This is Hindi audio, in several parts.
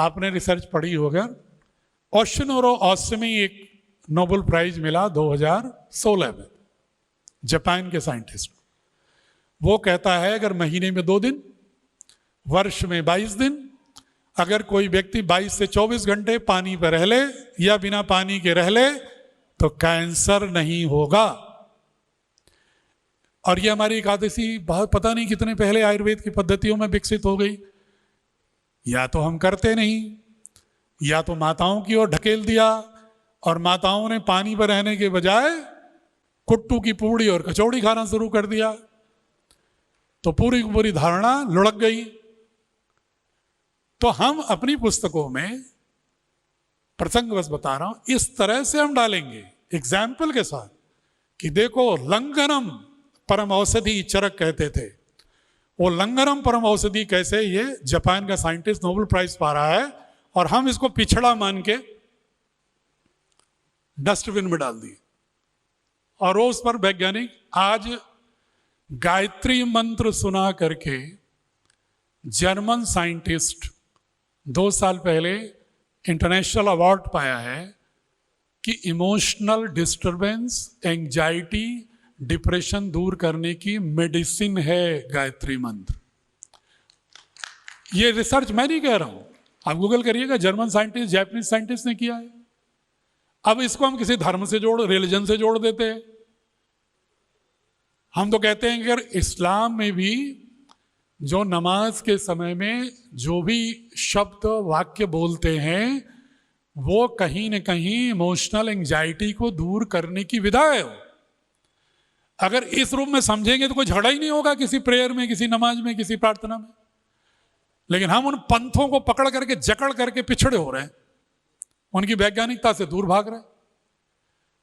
आपने रिसर्च पढ़ी होगा, ओशिनोरो ओसमी एक नोबेल प्राइज मिला 2016 में जापान के साइंटिस्ट। वो कहता है अगर महीने में 2 दिन, वर्ष में 22 दिन, अगर कोई व्यक्ति 22 से 24 घंटे पानी पर रह ले या बिना पानी के रह ले तो कैंसर नहीं होगा। और ये हमारी एकादशी बहुत पता नहीं कितने पहले आयुर्वेद की पद्धतियों में विकसित हो गई। या तो हम करते नहीं, या तो माताओं की ओर ढकेल दिया और माताओं ने पानी पर रहने के बजाय कुट्टू की पूड़ी और कचौड़ी खाना शुरू कर दिया, तो पूरी की पूरी धारणा लुढ़क गई। तो हम अपनी पुस्तकों में, प्रसंग बस बता रहा हूं, इस तरह से हम डालेंगे एग्जाम्पल के साथ कि देखो लंगनम परम औषधि चरक कहते थे, वो लंगनम परम औषधि कैसे ये जापान का साइंटिस्ट नोबेल प्राइज पा रहा है और हम इसको पिछड़ा मान के डस्टबिन में डाल दिए। और उस पर वैज्ञानिक आज गायत्री मंत्र सुना करके जर्मन साइंटिस्ट 2 साल पहले इंटरनेशनल अवार्ड पाया है कि इमोशनल डिस्टरबेंस, एंजाइटी, डिप्रेशन दूर करने की मेडिसिन है गायत्री मंत्र। ये रिसर्च मैं नहीं कह रहा हूं, आप गूगल करिएगा, जर्मन साइंटिस्ट, जापानीज साइंटिस्ट ने किया है। अब इसको हम किसी धर्म से रिलीजन से जोड़ देते हैं। हम तो कहते हैं कि अगर इस्लाम में भी जो नमाज के समय में जो भी शब्द वाक्य बोलते हैं वो कहीं न कहीं इमोशनल एंजाइटी को दूर करने की विधा है। अगर इस रूप में समझेंगे तो कोई झगड़ा ही नहीं होगा किसी प्रेयर में, किसी नमाज में, किसी प्रार्थना में। लेकिन हम उन पंथों को पकड़ करके, जकड़ करके पिछड़े हो रहे हैं, उनकी वैज्ञानिकता से दूर भाग रहे हैं।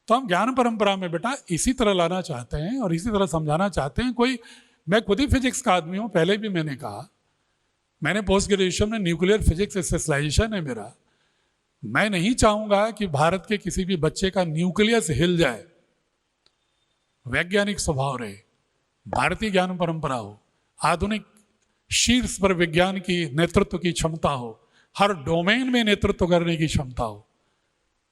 तो हम ज्ञान परंपरा में बेटा इसी तरह लाना चाहते हैं और इसी तरह समझाना चाहते हैं। मैं खुद ही फिजिक्स का आदमी हूं, पहले भी मैंने कहा, मैंने पोस्ट ग्रेजुएशन में न्यूक्लियर फिजिक्स स्पेशलाइजेशन है मेरा। मैं नहीं चाहूंगा कि भारत के किसी भी बच्चे का न्यूक्लियस हिल जाए। वैज्ञानिक स्वभाव रहे, भारतीय ज्ञान परंपरा हो, आधुनिक शीर्ष पर विज्ञान की नेतृत्व की क्षमता हो, हर डोमेन में नेतृत्व करने की क्षमता हो,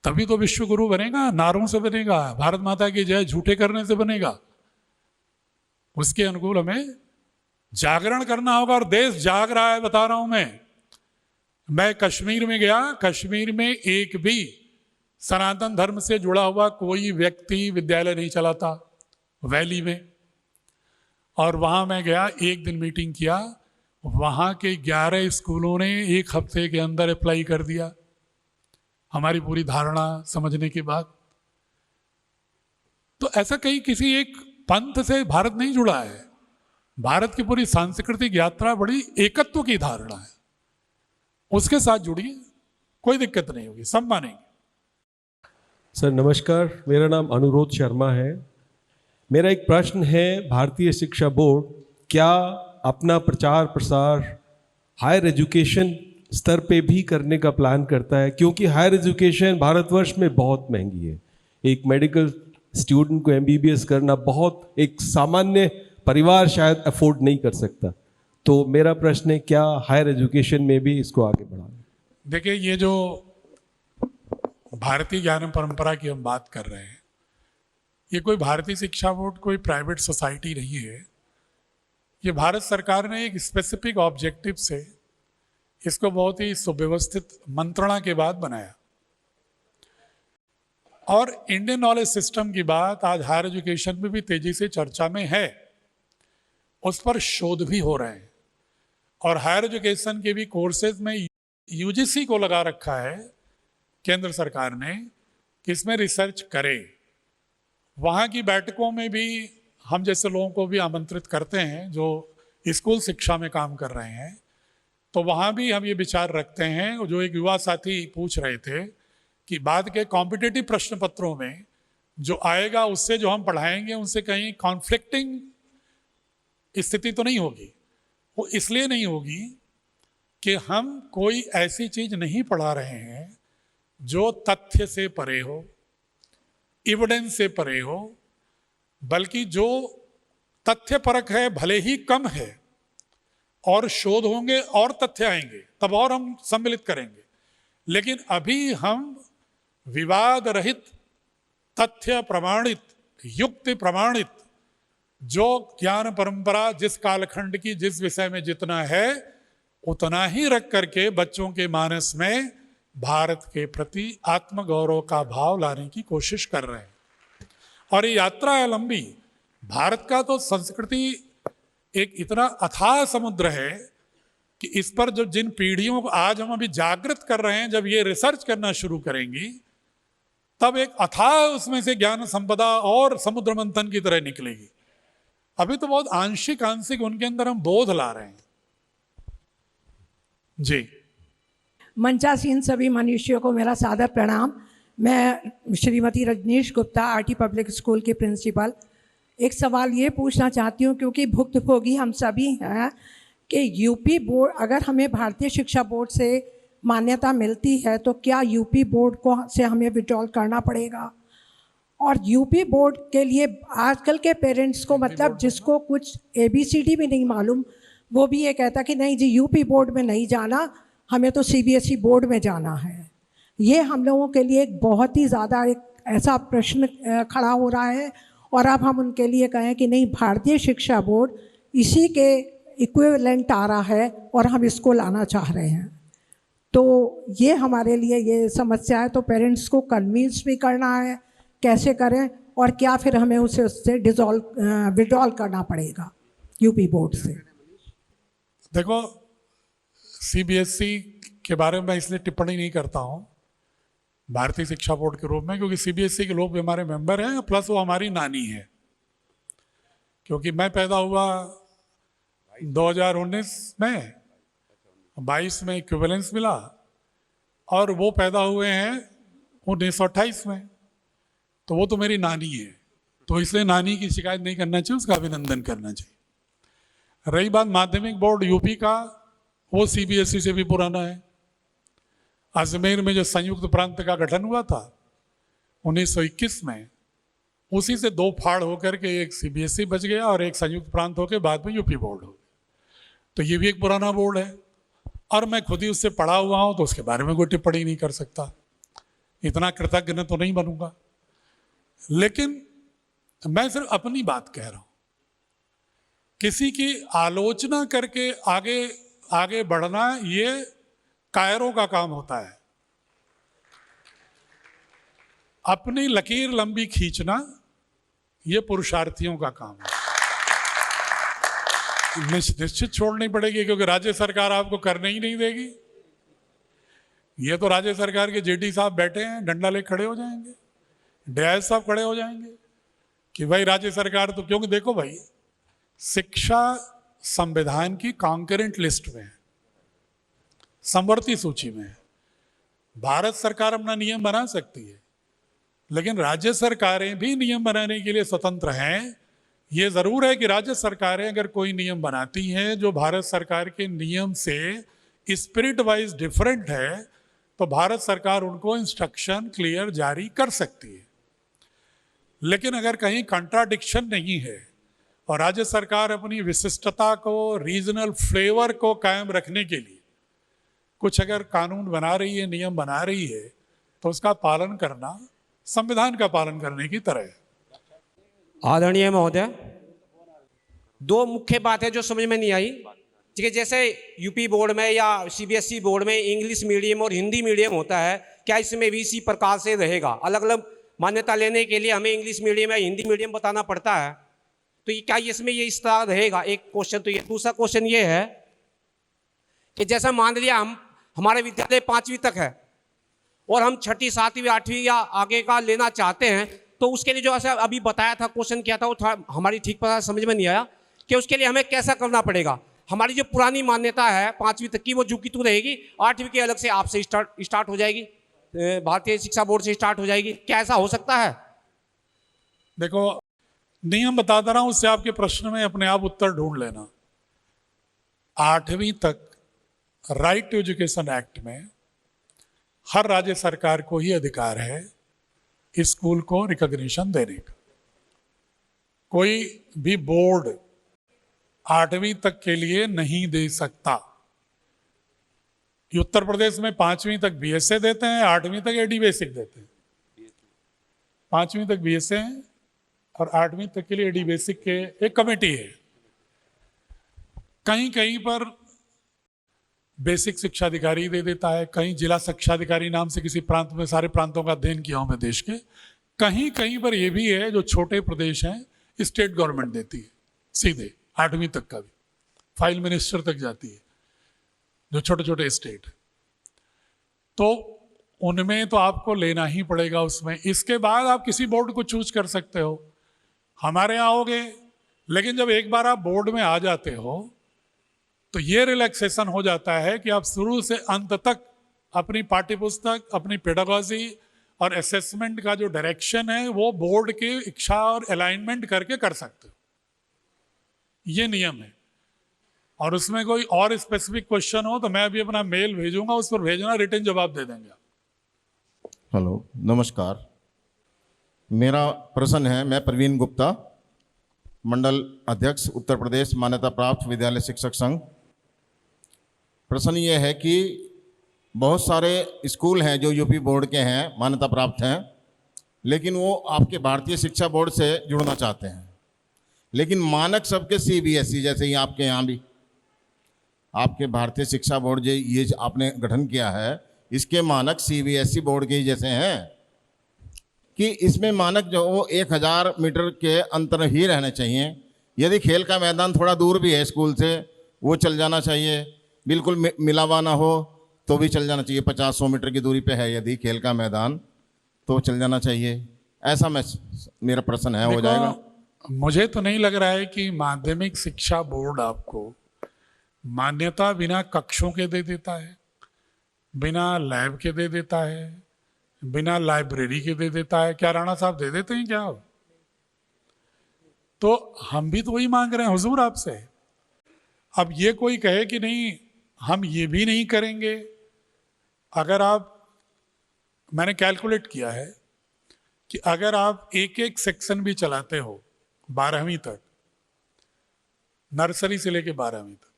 तभी तो विश्व गुरु बनेगा। नारों से बनेगा, भारत माता की जय झूठे करने से बनेगा। उसके अनुकूल हमें जागरण करना होगा और देश जाग रहा है, बता रहा हूं मैं कश्मीर में गया, कश्मीर में एक भी सनातन धर्म से जुड़ा हुआ कोई व्यक्ति विद्यालय नहीं चलाता वैली में। और वहां मैं गया, एक दिन मीटिंग किया, वहां के 11 स्कूलों ने 1 हफ्ते के अंदर अप्लाई कर दिया हमारी पूरी धारणा समझने के बाद। तो ऐसा कहीं किसी एक पंथ से भारत नहीं जुड़ा है। भारत की पूरी सांस्कृतिक यात्रा बड़ी एकत्व की धारणा है, उसके साथ जुड़िए, कोई दिक्कत नहीं होगी, सब मानेंगे। सर नमस्कार, मेरा नाम अनुरोध शर्मा है। मेरा एक प्रश्न है, भारतीय शिक्षा बोर्ड क्या अपना प्रचार प्रसार हायर एजुकेशन स्तर पे भी करने का प्लान करता है? क्योंकि हायर एजुकेशन भारतवर्ष में बहुत महंगी है। एक मेडिकल स्टूडेंट को MBBS करना बहुत, एक सामान्य परिवार शायद अफोर्ड नहीं कर सकता। तो मेरा प्रश्न है, क्या हायर एजुकेशन में भी इसको आगे बढ़ाना? देखिए, ये जो भारतीय ज्ञान परंपरा की हम बात कर रहे हैं, ये कोई भारतीय शिक्षा बोर्ड कोई प्राइवेट सोसाइटी नहीं है। ये भारत सरकार ने एक स्पेसिफिक ऑब्जेक्टिव से इसको बहुत ही सुव्यवस्थित मंत्रणा के बाद बनाया। और इंडियन नॉलेज सिस्टम की बात आज हायर एजुकेशन में भी तेजी से चर्चा में है, उस पर शोध भी हो रहे हैं। और हायर एजुकेशन के भी कोर्सेज में UGC को लगा रखा है केंद्र सरकार ने कि इसमें रिसर्च करे। वहाँ की बैठकों में भी हम जैसे लोगों को भी आमंत्रित करते हैं जो स्कूल शिक्षा में काम कर रहे हैं। तो वहाँ भी हम ये विचार रखते हैं, जो एक युवा साथी पूछ रहे थे कि बाद के कॉम्पिटिटिव प्रश्न पत्रों में जो आएगा उससे जो हम पढ़ाएंगे उनसे कहीं कॉन्फ्लिक्टिंग स्थिति तो नहीं होगी। वो इसलिए नहीं होगी कि हम कोई ऐसी चीज नहीं पढ़ा रहे हैं जो तथ्य से परे हो, एविडेंस से परे हो, बल्कि जो तथ्य परक है भले ही कम है, और शोध होंगे और तथ्य आएंगे तब और हम सम्मिलित करेंगे। लेकिन अभी हम विवाद रहित, तथ्य प्रमाणित, युक्ति प्रमाणित जो ज्ञान परंपरा जिस कालखंड की जिस विषय में जितना है उतना ही रख करके बच्चों के मानस में भारत के प्रति आत्मगौरव का भाव लाने की कोशिश कर रहे हैं। और ये यात्रा है लंबी। भारत का तो संस्कृति एक इतना अथाह समुद्र है कि इस पर जो जिन पीढ़ियों को आज हम अभी जागृत कर रहे हैं, जब ये रिसर्च करना शुरू करेंगी तब एक अथाह उसमें से ज्ञान संपदा और समुद्र मंथन की तरह निकलेगी। अभी तो बहुत आंशिक आंशिक उनके अंदर हम बोध ला रहे हैं। जी, मंचासीन सभी मनुष्यों को मेरा सादर प्रणाम। मैं Shrimati Rajneesh Gupta, RT public school की प्रिंसिपल। एक सवाल ये पूछना चाहती हूँ, क्योंकि भुक्तभोगी हम सभी हैं, कि यूपी बोर्ड, अगर हमें भारतीय शिक्षा बोर्ड से मान्यता मिलती है तो क्या यूपी बोर्ड को से हमें विड्रॉल करना पड़ेगा? और यूपी बोर्ड के लिए आजकल के पेरेंट्स को, मतलब जिसको कुछ ABCD भी नहीं मालूम, वो भी ये कहता कि नहीं जी यूपी बोर्ड में नहीं जाना, हमें तो CBSE बोर्ड में जाना है। ये हम लोगों के लिए एक बहुत ही ज़्यादा एक ऐसा प्रश्न खड़ा हो रहा है। और अब हम उनके लिए कहें कि नहीं, भारतीय शिक्षा बोर्ड इसी के इक्विवेलेंट आ रहा है और हम इसको लाना चाह रहे हैं। तो ये हमारे लिए ये समस्या है। तो पेरेंट्स को कन्विंस भी करना है, कैसे करें, और क्या फिर हमें उससे विड्रॉल करना पड़ेगा यूपी बोर्ड से? देखो, CBSE के बारे में इसलिए टिप्पणी नहीं करता हूँ भारतीय शिक्षा बोर्ड के रूप में, क्योंकि CBSE के लोग भी हमारे मेंबर हैं, प्लस वो हमारी नानी है। क्योंकि मैं पैदा हुआ 2019 में, 22 में इक्विवेलेंस मिला, और वो पैदा हुए हैं 1928 में, तो वो तो मेरी नानी है। तो इसलिए नानी की शिकायत नहीं करना चाहिए, उसका अभिनंदन करना चाहिए। रही बात माध्यमिक बोर्ड यूपी का, वो CBSE से भी पुराना है। अजमेर में जो संयुक्त प्रांत का गठन हुआ था 1921 में, उसी से दो फाड़ होकर के एक CBSE बच गया और एक संयुक्त प्रांत होकर बाद में यूपी बोर्ड हो गया। तो ये भी एक पुराना बोर्ड है, और मैं खुद ही उससे पढ़ा हुआ हूँ, तो उसके बारे में कोई टिप्पणी नहीं कर सकता। इतना कृतज्ञ तो नहीं बनूंगा, लेकिन मैं सिर्फ अपनी बात कह रहा हूं। किसी की आलोचना करके आगे आगे बढ़ना ये कायरों का काम होता है। अपनी लकीर लंबी खींचना ये पुरुषार्थियों का काम है। निश्चित छोड़नी पड़ेगी, क्योंकि राज्य सरकार आपको करने ही नहीं देगी। ये तो राज्य सरकार के JD साहब बैठे हैं, डंडा ले खड़े हो जाएंगे, DIS साहब खड़े हो जाएंगे कि भाई राज्य सरकार तो, क्योंकि देखो भाई, शिक्षा संविधान की कॉन्करेंट लिस्ट में है, समवर्ती सूची में है। भारत सरकार अपना नियम बना सकती है, लेकिन राज्य सरकारें भी नियम बनाने के लिए स्वतंत्र हैं। ये जरूर है कि राज्य सरकारें अगर कोई नियम बनाती हैं जो भारत सरकार के नियम से स्पिरिट वाइज डिफरेंट है, तो भारत सरकार उनको इंस्ट्रक्शन क्लियर जारी कर सकती है। लेकिन अगर कहीं कंट्राडिक्शन नहीं है और राज्य सरकार अपनी विशिष्टता को, रीजनल फ्लेवर को कायम रखने के लिए कुछ अगर कानून बना रही है, नियम बना रही है, तो उसका पालन करना संविधान का पालन करने की तरह है। आदरणीय महोदय, दो मुख्य बातें जो समझ में नहीं आई। ठीक है, जैसे यूपी बोर्ड में या CBSE बोर्ड में इंग्लिश मीडियम और हिंदी मीडियम होता है, क्या इसमें भी इसी प्रकार से रहेगा? अलग अलग मान्यता लेने के लिए हमें इंग्लिश मीडियम या हिंदी मीडियम बताना पड़ता है, तो ये क्या इसमें ये इस तरह रहेगा? एक क्वेश्चन तो ये। दूसरा क्वेश्चन ये है कि जैसा मान लिया हमारे विद्यालय 5वीं तक है और हम 6ठी 7वीं 8वीं या आगे का लेना चाहते हैं, तो उसके लिए जो ऐसा अभी बताया था, क्वेश्चन किया था, वो थोड़ा हमारी ठीक पता समझ में नहीं आया कि उसके लिए हमें कैसा करना पड़ेगा। हमारी जो पुरानी मान्यता है 5वीं तक की, वो जू की तू रहेगी, 8वीं की अलग से आपसे स्टार्ट हो जाएगी, भारतीय शिक्षा बोर्ड से स्टार्ट हो जाएगी। क्या ऐसा हो सकता है? देखो, नियम बताता रहा हूं, उससे आपके प्रश्न में अपने आप उत्तर ढूंढ लेना। 8वीं तक राइट टू एजुकेशन एक्ट में हर राज्य सरकार को ही अधिकार है स्कूल को रिकॉग्निशन देने का। कोई भी बोर्ड 8वीं तक के लिए नहीं दे सकता। ये उत्तर प्रदेश में 5वीं तक बीएसए देते हैं, 8वीं तक एडी बेसिक देते हैं। 5वीं तक बीएसए है और 8वीं तक के लिए एडी बेसिक के एक कमेटी है। कहीं कहीं पर बेसिक शिक्षा अधिकारी दे देता है, कहीं जिला शिक्षा अधिकारी नाम से किसी प्रांत में, सारे प्रांतों का अध्ययन किया हूं मैं देश के, कहीं कहीं पर यह भी है जो छोटे प्रदेश हैं स्टेट गवर्नमेंट देती है सीधे 8वीं तक का भी, फाइल मिनिस्टर तक जाती है जो छोटे छोटे स्टेट। तो उनमें तो आपको लेना ही पड़ेगा उसमें। इसके बाद आप किसी बोर्ड को चूज कर सकते हो, हमारे यहाँ आओगे, लेकिन जब एक बार आप बोर्ड में आ जाते हो तो ये रिलैक्सेशन हो जाता है कि आप शुरू से अंत तक अपनी पाठ्य पुस्तक, अपनी पेडागॉजी और असेसमेंट का जो डायरेक्शन है वो बोर्ड की इच्छा और अलाइनमेंट करके कर सकते हो। ये नियम है। और उसमें कोई और स्पेसिफिक क्वेश्चन हो तो मैं अभी अपना मेल भेजूंगा, उस पर भेजना, रिटर्न जवाब दे देंगे। हेलो, नमस्कार। मेरा प्रश्न है, मैं प्रवीण गुप्ता, मंडल अध्यक्ष उत्तर प्रदेश मान्यता प्राप्त विद्यालय शिक्षक संघ। प्रश्न ये है कि बहुत सारे स्कूल हैं जो यूपी बोर्ड के हैं, मान्यता प्राप्त हैं, लेकिन वो आपके भारतीय शिक्षा बोर्ड से जुड़ना चाहते हैं, लेकिन मानक सबके सीबीएसई जैसे ही आपके यहाँ भी आपके भारतीय शिक्षा बोर्ड जो ये आपने गठन किया है, इसके मानक सीबीएसई बोर्ड के ही जैसे हैं कि इसमें मानक जो वो 1000 मीटर के अंतर ही रहने चाहिए। यदि खेल का मैदान थोड़ा दूर भी है स्कूल से, वो चल जाना चाहिए। बिल्कुल मिलावा ना हो तो भी चल जाना चाहिए। 50-100 मीटर की दूरी पे है यदि खेल का मैदान तो चल जाना चाहिए। ऐसा मेरा प्रश्न है, हो जाएगा? मुझे तो नहीं लग रहा है कि माध्यमिक शिक्षा बोर्ड आपको मान्यता बिना कक्षों के दे देता है, बिना लैब के दे देता है, बिना लाइब्रेरी के दे देता है। क्या राणा साहब दे देते हैं क्या? तो हम भी तो वही मांग रहे हैं हुजूर आपसे। अब ये कोई कहे कि नहीं हम ये भी नहीं करेंगे, अगर आप, मैंने कैलकुलेट किया है कि अगर आप एक एक सेक्शन भी चलाते हो 12वीं तक, नर्सरी से लेके 12वीं तक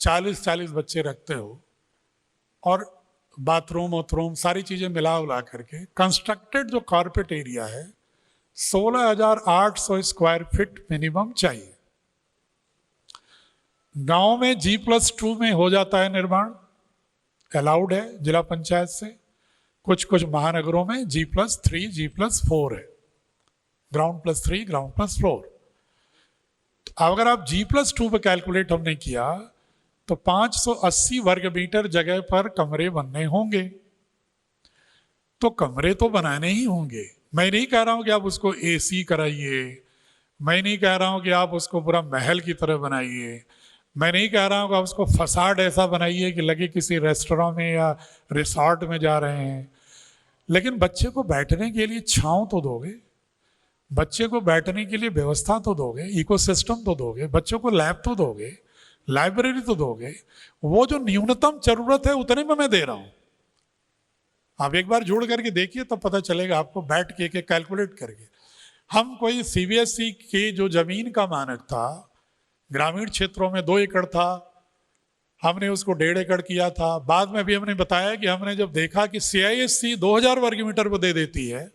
40-40 बच्चे रखते हो और बाथरूम वाथरूम सारी चीजें मिला उला करके कंस्ट्रक्टेड जो कारपेट एरिया है 16,800 स्क्वायर फीट मिनिमम चाहिए। गांव में G+2 में हो जाता है निर्माण, अलाउड है जिला पंचायत से। कुछ कुछ महानगरों में G+3 G+4 है, ग्राउंड+3 ग्राउंड+4। अगर आप G+2 पे कैलकुलेट हमने किया तो 580 वर्ग मीटर जगह पर कमरे बनने होंगे। तो कमरे तो बनाने ही होंगे। मैं नहीं कह रहा हूं कि आप उसको AC कराइए, मैं नहीं कह रहा हूं कि आप उसको पूरा महल की तरह बनाइए, मैं नहीं कह रहा हूं कि आप उसको फसाड ऐसा बनाइए कि लगे किसी रेस्टोरेंट में या रिसोर्ट में जा रहे हैं। लेकिन बच्चे को बैठने के लिए छांव तो दोगे, बच्चे को बैठने के लिए व्यवस्था तो दोगे, इकोसिस्टम तो दोगे, बच्चों को लैब तो दोगे, लाइब्रेरी तो दोगे। वो जो न्यूनतम जरूरत है उतने में मैं दे रहा हूं। आप एक बार जोड़ करके देखिए तब पता चलेगा आपको, बैठ के कैलकुलेट करके। हम कोई सीबीएसई की जो जमीन का मानक था, ग्रामीण क्षेत्रों में 2 एकड़ था, हमने उसको 1.5 एकड़ किया था। बाद में भी हमने बताया कि हमने जब देखा कि CISC 2000 वर्ग मीटर को दे देती है,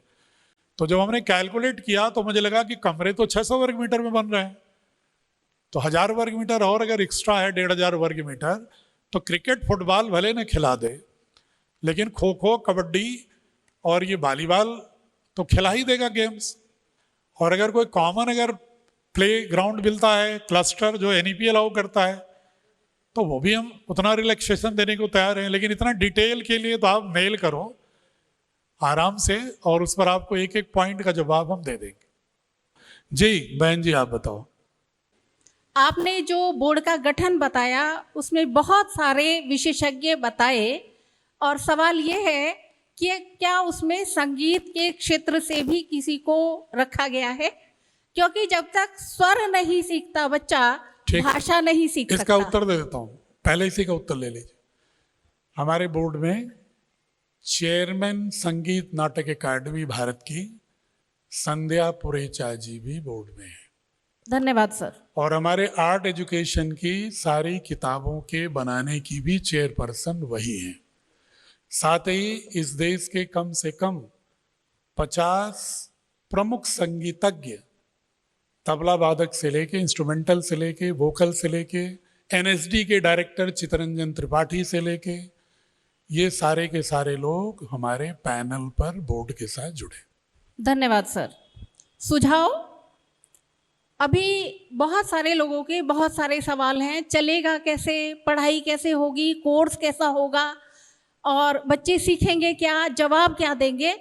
तो जब हमने कैलकुलेट किया तो मुझे लगा कि कमरे तो 600 वर्ग मीटर में बन रहे हैं, तो 1000 वर्ग मीटर और अगर एक्स्ट्रा है 1500 वर्ग मीटर, तो क्रिकेट फुटबॉल भले न खिला दे, लेकिन खो खो कबड्डी और ये वॉलीबॉल तो खिला ही देगा गेम्स। और अगर कोई कॉमन अगर प्ले ग्राउंड मिलता है, क्लस्टर जो NEP अलाउ करता है, तो वो भी हम उतना रिलैक्सेशन देने को तैयार हैं। लेकिन इतना डिटेल के लिए तो आप मेल करो आराम से, और उस पर आपको एक एक पॉइंट का जवाब हम दे देंगे। जी बहन जी, आप बताओ। आपने जो बोर्ड का गठन बताया उसमें बहुत सारे विशेषज्ञ बताए, और सवाल ये है कि क्या उसमें संगीत के क्षेत्र से भी किसी को रखा गया है? क्योंकि जब तक स्वर नहीं सीखता बच्चा भाषा नहीं सीख सकता। इसका उत्तर दे देता हूं, पहले इसी का उत्तर ले लीजिए। हमारे बोर्ड में चेयरमैन संगीत नाटक अकादमी भारत की संध्या पुरेचा जी भी बोर्ड में है। धन्यवाद सर। और हमारे आर्ट एजुकेशन की सारी किताबों के बनाने की भी चेयरपर्सन वही हैं। साथ ही इस देश के कम से कम 50 प्रमुख संगीतज्ञ, तबला वादक से लेके, इंस्ट्रूमेंटल से लेके, वोकल से लेके, एनएसडी के डायरेक्टर चितरंजन त्रिपाठी से लेके, ये सारे के सारे लोग हमारे पैनल पर बोर्ड के साथ जुड़े। धन्यवाद सर। सुझाव? अभी बहुत सारे लोगों के बहुत सारे सवाल हैं, चलेगा कैसे, पढ़ाई कैसे होगी, कोर्स कैसा होगा और बच्चे सीखेंगे क्या, जवाब क्या देंगे।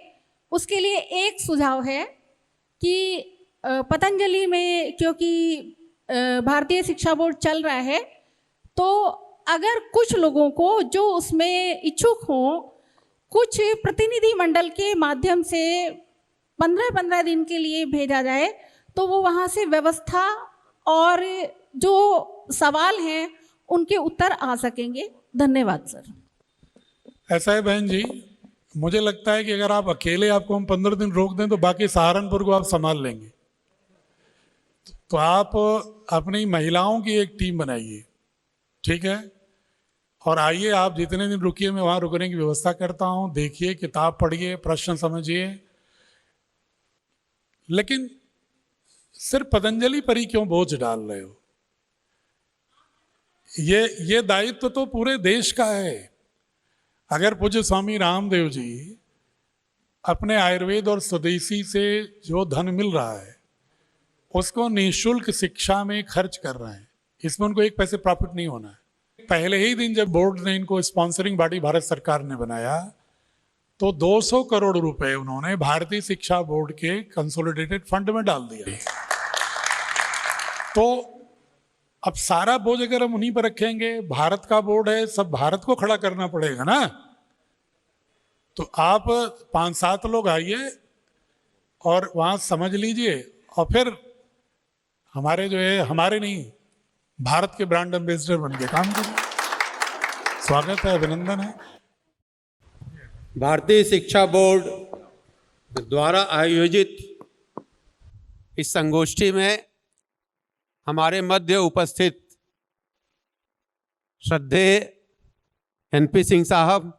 उसके लिए एक सुझाव है कि पतंजलि में, क्योंकि भारतीय शिक्षा बोर्ड चल रहा है, तो अगर कुछ लोगों को जो उसमें इच्छुक हों, कुछ प्रतिनिधि मंडल के माध्यम से 15-15 दिन के लिए भेजा जाए, तो वो वहाँ से व्यवस्था और जो सवाल हैं उनके उत्तर आ सकेंगे। धन्यवाद सर। ऐसा है बहन जी, मुझे लगता है कि अगर आप अकेले, आपको हम 15 दिन रोक दें तो बाकी सहारनपुर को आप संभाल लेंगे। तो आप अपनी महिलाओं की एक टीम बनाइए, ठीक है, और आइए, आप जितने दिन रुकिए मैं वहाँ रुकने की व्यवस्था करता हूँ। देखिए, किताब पढ़िए, प्रश्न समझिए, लेकिन सिर्फ पतंजलि पर ही क्यों बोझ डाल रहे हो? ये दायित्व तो पूरे देश का है। अगर पूज्य स्वामी रामदेव जी अपने आयुर्वेद और स्वदेशी से जो धन मिल रहा है उसको निःशुल्क शिक्षा में खर्च कर रहे हैं, इसमें उनको एक पैसे प्रॉफिट नहीं होना है। पहले ही दिन जब बोर्ड ने इनको स्पॉन्सरिंग बॉडी भारत सरकार ने बनाया तो 200 करोड़ रुपए उन्होंने भारतीय शिक्षा बोर्ड के कंसोलिडेटेड फंड में डाल दिया। तो अब सारा बोझ अगर हम उन्हीं पर रखेंगे, भारत का बोर्ड है, सब भारत को खड़ा करना पड़ेगा ना। तो आप 5-7 लोग आइए और वहां समझ लीजिए, और फिर हमारे जो है, हमारे नहीं, भारत के ब्रांड एम्बेसडर बन के काम करें। स्वागत है, अभिनंदन है। भारतीय शिक्षा बोर्ड द्वारा आयोजित इस संगोष्ठी में हमारे मध्य उपस्थित श्रद्धेय एनपी सिंह साहब,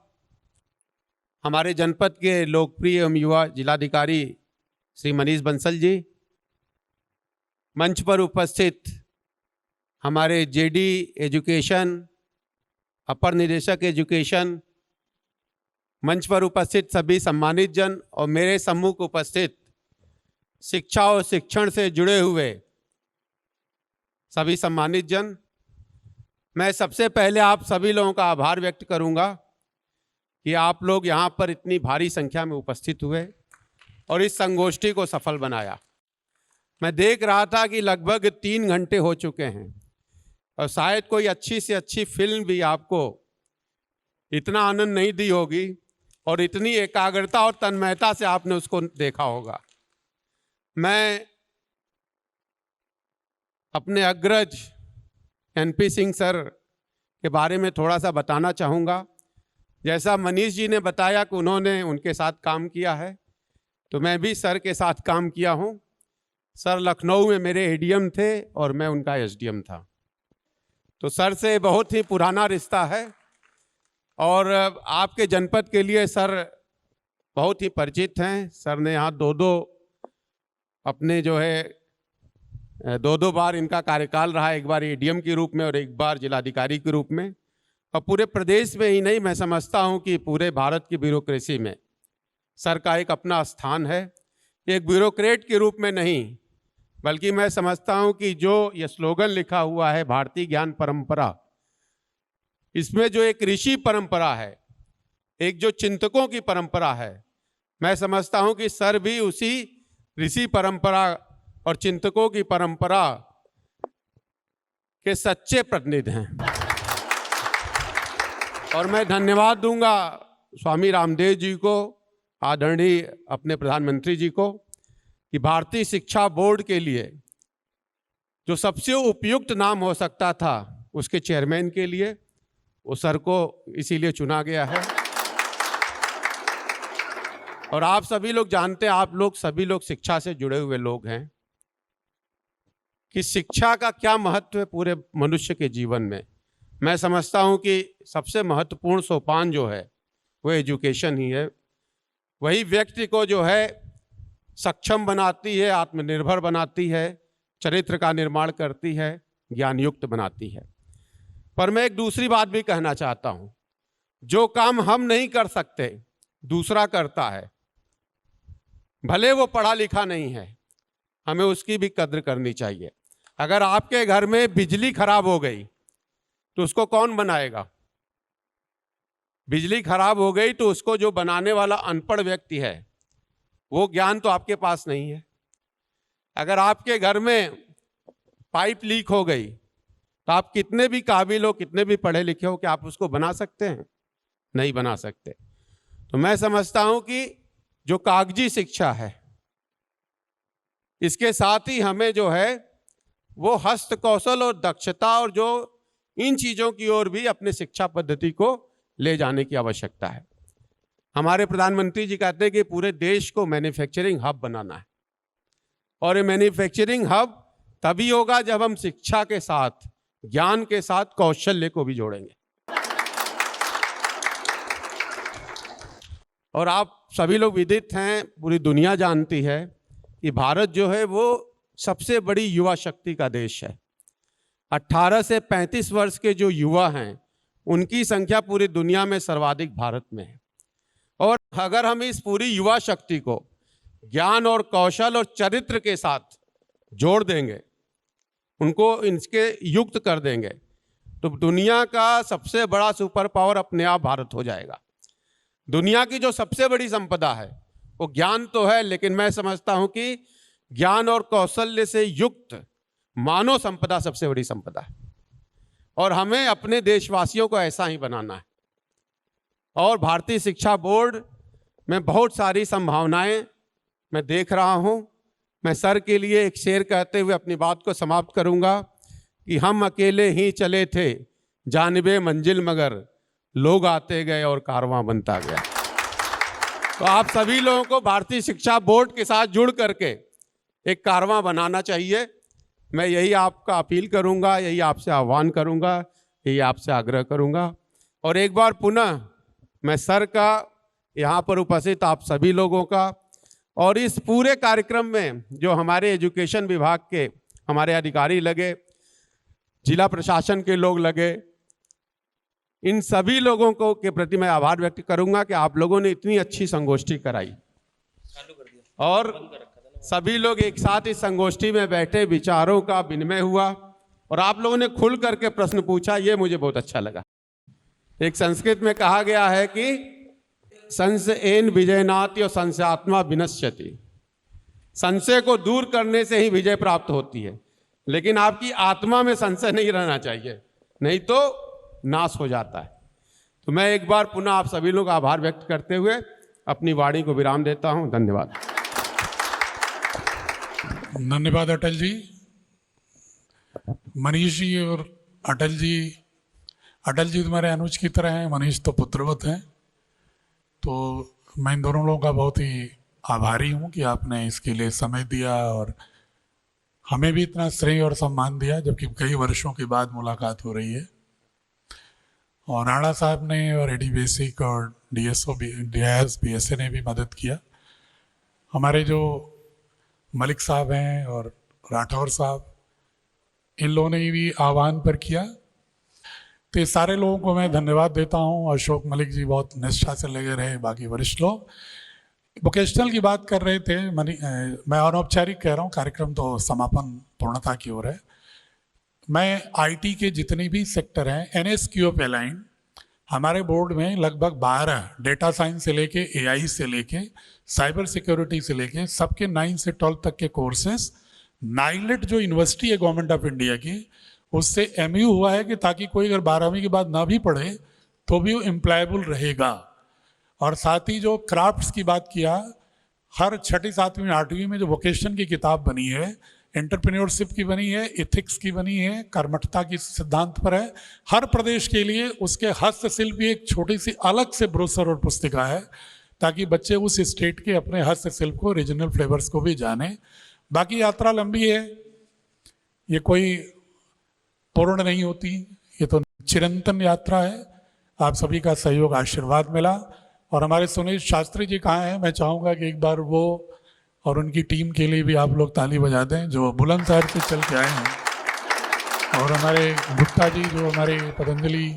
हमारे जनपद के लोकप्रिय एवं युवा जिलाधिकारी श्री मनीष बंसल जी, मंच पर उपस्थित हमारे जेडी एजुकेशन, अपर निदेशक एजुकेशन, मंच पर उपस्थित सभी सम्मानित जन और मेरे सम्मुख उपस्थित शिक्षा और शिक्षण से जुड़े हुए सभी सम्मानित जन, मैं सबसे पहले आप सभी लोगों का आभार व्यक्त करूंगा कि आप लोग यहाँ पर इतनी भारी संख्या में उपस्थित हुए और इस संगोष्ठी को सफल बनाया। मैं देख रहा था कि लगभग 3 घंटे हो चुके हैं और शायद कोई अच्छी से अच्छी फिल्म भी आपको इतना आनंद नहीं दी होगी और इतनी एकाग्रता और तन्मयता से आपने उसको देखा होगा। मैं अपने अग्रज एनपी सिंह सर के बारे में थोड़ा सा बताना चाहूँगा। जैसा मनीष जी ने बताया कि उन्होंने उनके साथ काम किया है, तो मैं भी सर के साथ काम किया हूँ। सर लखनऊ में मेरे एडीएम थे और मैं उनका एसडीएम था, तो सर से बहुत ही पुराना रिश्ता है और आपके जनपद के लिए सर बहुत ही परिचित हैं। सर ने यहाँ दो अपने जो है 2 बार इनका कार्यकाल रहा, एक बार एडीएम के रूप में और एक बार जिलाधिकारी के रूप में। और पूरे प्रदेश में ही नहीं, मैं समझता हूँ कि पूरे भारत की ब्यूरोक्रेसी में सर का एक अपना स्थान है। एक ब्यूरोक्रेट के रूप में नहीं, बल्कि मैं समझता हूँ कि जो ये स्लोगन लिखा हुआ है भारतीय ज्ञान परंपरा, इसमें जो एक ऋषि परंपरा है, एक जो चिंतकों की परंपरा है, मैं समझता हूँ कि सर भी उसी ऋषि परंपरा और चिंतकों की परंपरा के सच्चे प्रतिनिधि हैं। और मैं धन्यवाद दूंगा स्वामी रामदेव जी को, आदरणीय अपने प्रधानमंत्री जी को, कि भारतीय शिक्षा बोर्ड के लिए जो सबसे उपयुक्त नाम हो सकता था उसके चेयरमैन के लिए वो सर को इसीलिए चुना गया है। और आप सभी लोग जानते हैं, आप लोग सभी लोग शिक्षा से जुड़े हुए लोग हैं कि शिक्षा का क्या महत्व है पूरे मनुष्य के जीवन में। मैं समझता हूँ कि सबसे महत्वपूर्ण सोपान जो है वो एजुकेशन ही है। वही व्यक्ति को जो है सक्षम बनाती है, आत्मनिर्भर बनाती है, चरित्र का निर्माण करती है, ज्ञान युक्त बनाती है। पर मैं एक दूसरी बात भी कहना चाहता हूँ, जो काम हम नहीं कर सकते दूसरा करता है, भले वो पढ़ा लिखा नहीं है, हमें उसकी भी कद्र करनी चाहिए। अगर आपके घर में बिजली खराब हो गई तो उसको कौन बनाएगा? बिजली खराब हो गई तो उसको जो बनाने वाला अनपढ़ व्यक्ति है, वो ज्ञान तो आपके पास नहीं है। अगर आपके घर में पाइप लीक हो गई तो आप कितने भी काबिल हो, कितने भी पढ़े लिखे हो, कि आप उसको बना सकते हैं? नहीं बना सकते। तो मैं समझता हूं कि जो कागजी शिक्षा है, इसके साथ ही हमें जो है वो हस्त कौशल और दक्षता और जो इन चीज़ों की ओर भी अपने शिक्षा पद्धति को ले जाने की आवश्यकता है। हमारे प्रधानमंत्री जी कहते हैं कि पूरे देश को मैन्युफैक्चरिंग हब बनाना है, और ये मैन्युफैक्चरिंग हब तभी होगा जब हम शिक्षा के साथ, ज्ञान के साथ कौशल्य को भी जोड़ेंगे। और आप सभी लोग विदित हैं, पूरी दुनिया जानती है कि भारत जो है वो सबसे बड़ी युवा शक्ति का देश है। 18 से 35 वर्ष के जो युवा हैं उनकी संख्या पूरी दुनिया में सर्वाधिक भारत में है। और अगर हम इस पूरी युवा शक्ति को ज्ञान और कौशल और चरित्र के साथ जोड़ देंगे, उनको इनके युक्त कर देंगे, तो दुनिया का सबसे बड़ा सुपर पावर अपने आप भारत हो जाएगा। दुनिया की जो सबसे बड़ी संपदा है वो ज्ञान तो है, लेकिन मैं समझता हूं कि ज्ञान और कौशल्य से युक्त मानव संपदा सबसे बड़ी संपदा है, और हमें अपने देशवासियों को ऐसा ही बनाना है। और भारतीय शिक्षा बोर्ड में बहुत सारी संभावनाएं मैं देख रहा हूं। मैं सर के लिए एक शेर कहते हुए अपनी बात को समाप्त करूंगा कि हम अकेले ही चले थे जानिबे मंजिल, मगर लोग आते गए और कारवां बनता गया। तो आप सभी लोगों को भारतीय शिक्षा बोर्ड के साथ जुड़ करके एक कारवां बनाना चाहिए। मैं यही आपका अपील करूंगा, यही आपसे आह्वान करूंगा, यही आपसे आग्रह करूंगा। और एक बार पुनः मैं सर का, यहाँ पर उपस्थित आप सभी लोगों का, और इस पूरे कार्यक्रम में जो हमारे एजुकेशन विभाग के हमारे अधिकारी लगे, जिला प्रशासन के लोग लगे, इन सभी लोगों को के प्रति मैं आभार व्यक्त करूंगा कि आप लोगों ने इतनी अच्छी संगोष्ठी कराई, और सभी लोग एक साथ इस संगोष्ठी में बैठे, विचारों का विनिमय हुआ, और आप लोगों ने खुल करके प्रश्न पूछा, ये मुझे बहुत अच्छा लगा। एक संस्कृत में कहा गया है कि संशयेन विजयनाति और संशयात्मा विनश्यति। संशय को दूर करने से ही विजय प्राप्त होती है, लेकिन आपकी आत्मा में संशय नहीं रहना चाहिए, नहीं तो नाश हो जाता है। तो मैं एक बार पुनः आप सभी लोग का आभार व्यक्त करते हुए अपनी वाणी को विराम देता हूं। धन्यवाद। धन्यवाद अटल जी। मनीष जी और अटल जी तुम्हारे अनुज की तरह हैं, मनीष तो पुत्रवत हैं। तो मैं इन दोनों लोगों का बहुत ही आभारी हूं कि आपने इसके लिए समय दिया और हमें भी इतना श्रेय और सम्मान दिया, जबकि कई वर्षों के बाद मुलाकात हो रही है। और राणा साहब ने और एडी बेसिक और डीएसओ डीआईएस बीएसए ने भी मदद किया। हमारे जो मलिक साहब हैं और राठौर साहब, इन लोगों ने भी आह्वान पर किया। तो ये सारे लोगों को मैं धन्यवाद देता हूँ। अशोक मलिक जी बहुत निष्ठा से लगे रहे, बाकी वरिष्ठ लोग। वोकेशनल की बात कर रहे थे, मैं अनौपचारिक कह रहा हूँ, कार्यक्रम तो समापन पूर्णता की ओर है। मैं आईटी के जितने भी सेक्टर हैं, एनएसक्यूएफ अलाइन, हमारे बोर्ड में लगभग 12 डेटा साइंस से लेके एआई से लेके साइबर सिक्योरिटी से लेके सबके 9 से 12 तक के कोर्सेज, नाइलेट जो यूनिवर्सिटी है गवर्नमेंट ऑफ इंडिया की, उससे एमयू हुआ है कि ताकि कोई अगर 12वीं के बाद ना भी पढ़े तो भी वो एम्प्लॉयबल रहेगा। और साथ ही जो क्राफ्ट्स की बात किया, हर 6ठी 7वीं 8वीं में जो वोकेशन की किताब बनी है, एंटरप्रेन्योरशिप की बनी है, एथिक्स की बनी है, कर्मठता की सिद्धांत पर है, हर प्रदेश के लिए उसके हस्तशिल्प की एक छोटी सी अलग से ब्रोशर और पुस्तिका है, ताकि बच्चे उस स्टेट के अपने हस्तशिल्प को, रीजनल फ्लेवर्स को भी जाने। बाकी यात्रा लंबी है, ये कोई पूर्ण नहीं होती, ये तो चिरंतन यात्रा है। आप सभी का सहयोग आशीर्वाद मिला। और हमारे सुनील शास्त्री जी कहाँ हैं, मैं चाहूँगा कि एक बार वो और उनकी टीम के लिए भी आप लोग ताली बजा दें, जो बुलंदशहर से चल के आए हैं। और हमारे गुप्ता जी जो हमारे पतंजलि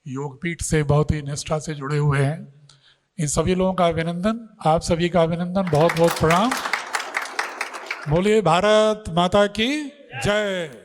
योगपीठ से बहुत ही निष्ठा से जुड़े हुए हैं, इन सभी लोगों का अभिनंदन, आप सभी का अभिनंदन, बहुत बहुत प्रणाम। बोलिए भारत माता की जय।